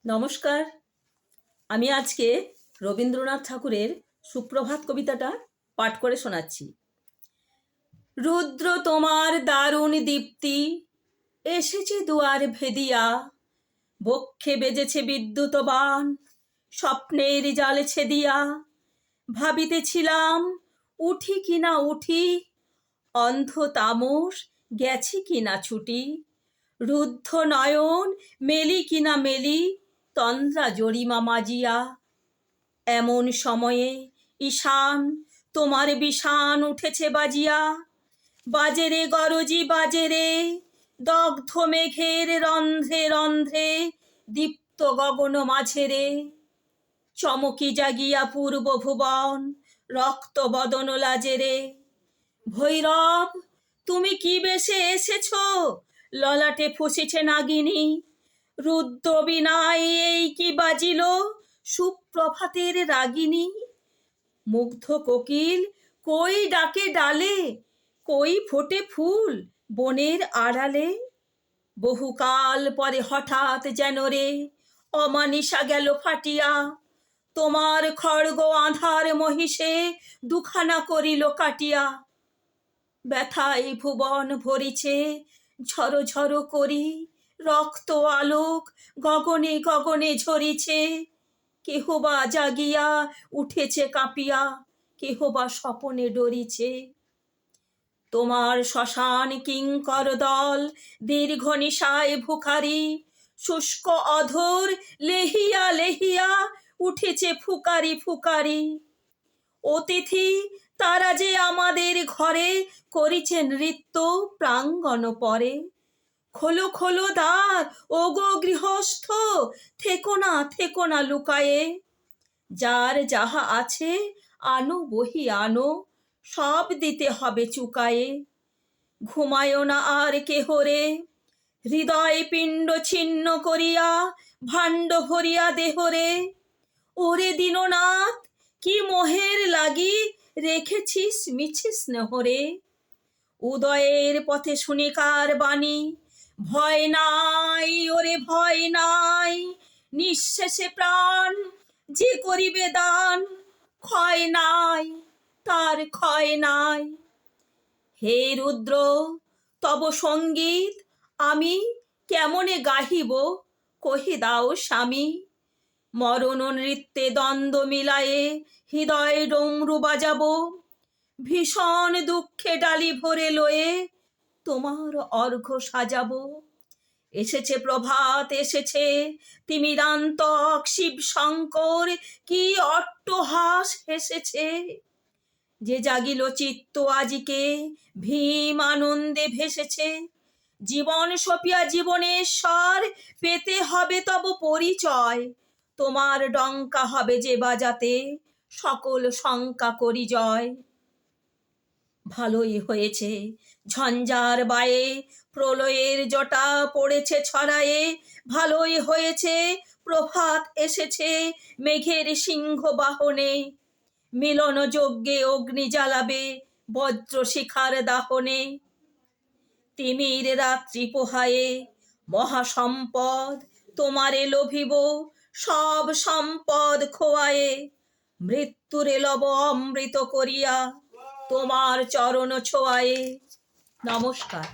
নমস্কার। আমি আজকে রবীন্দ্রনাথ ঠাকুরের সুপ্রভাত কবিতাটা পাঠ করে শোনাচ্ছি। রুদ্র তোমার দারুণ দীপ্তি এসেছে দুয়ার ভেদিয়া, বক্ষে বেজেছে বিদ্যুৎ বাণ, স্বপ্নের জাল ছেদিয়া। ভাবিতেছিলাম উঠি কিনা উঠি, অন্ধ তামস গেছে কিনা ছুটি। রুদ্ধ নয়ন মেলি কিনা মেলি, তন্দ্রা জরিমা মাজিয়া। এমন সময়ে ঈশান তোমার বিষান উঠেছে বাজিয়া। বাজেরে গরজি বাজেরে, দগ্ধ মেঘের রন্ধ্রে রন্ধ্রে, দীপ্ত গগন মাঝেরে। চমকি জাগিয়া পূর্ব ভুবন, রক্ত বদন লাজেরে। ভৈরব তুমি কি বেশে এসেছ, ললাটে ফুসেছে নাগিনী। রুদ্র বিনায় এই কি বাজিল, সুপ্রভাতের রাগিনী। মুগ্ধ কোকিল কই ডাকে ডালে, কই ফোটে ফুল বনের আড়ালে। বহুকাল পরে হঠাৎ যেন রে অমানিসা গেল ফাটিয়া। তোমার খড়গ আঁধার মহিষে দুখানা করিল কাটিয়া। ব্যথায় ভুবন ভরিছে ঝরো ঝরো করি, রক্ত আলোক গগনে গগনে ঝরিছে। কেহ বা জাগিয়া উঠেছে কাঁপিয়া, কেহ বা স্বপনে ডরিছে। তোমার শ্মশান কিঙ্কর দল দীর্ঘ নিশায় ভুখারি, শুষ্ক অধর লেহিয়া লেহিয়া উঠেছে ফুকারি ফুকারি। অতিথি তারা যে আমাদের ঘরে করিছে নৃত্য প্রাঙ্গণ পরে। খোলো খোলো দ্বার ওগো গৃহস্থ, থেকো না লুকায়ে। যার যাহা আছে আনো বহি আনো, সব দিতে হবে চুকায়ে। ঘুমায়ো না আর কেহ রে, হৃদয় পিণ্ড ছিন্ন করিয়া ভাণ্ড ভরিয়া দেহরে। ওরে দীননাথ কি মোহের লাগি রেখেছিস মিছে স্নেহরে। উদয়ের পথে শুনিকার বাণী, ভয় নাই ওরে ভয় নাই। নিঃশেষে প্রাণ যে করিবে দান, ক্ষয় নাই তার ক্ষয় নাই। হে রুদ্র তব সঙ্গীত আমি কেমনে গাহিব, কহি দাও স্বামী। মরণ নৃত্যে দ্বন্দ্ব মিলায়ে হৃদয় ডমরু বাজাবো। ভীষণ দুঃখে ডালি ভরে লয়ে তোমার অর্ঘ্য সাজাবো। এসেছে প্রভাত এসেছে তিমিরান্তক শিব শঙ্কর, কি অট্টহাস হেসেছে। যে জাগিল চিত্ত আজিকে ভীম আনন্দে ভেসেছে। জীবন সপিয়া জীবনেশ্বর পেতে হবে তব পরিচয়। তোমার ডঙ্কা হবে যে বাজাতে সকল শঙ্কা করি জয়। ভালোই হয়েছে ঝঞ্ঝার বায়ে প্রলয়ের জটা পড়েছে ছড়ায়ে। ভালোই হয়েছে প্রভাত এসেছে মেঘের সিংহ বাহনে। মিলন যজ্ঞে অগ্নি জ্বালাবে বজ্র শিখার দাহনে। তিমির রাত্রি পোহায়ে মহাসম্পদ তোমারে লোভিব, সব সম্পদ খোয়ায়ে। মৃত্যুরে লব অমৃত করিয়া তোমার চরণ ছোঁয়ায়ে। নমস্কার।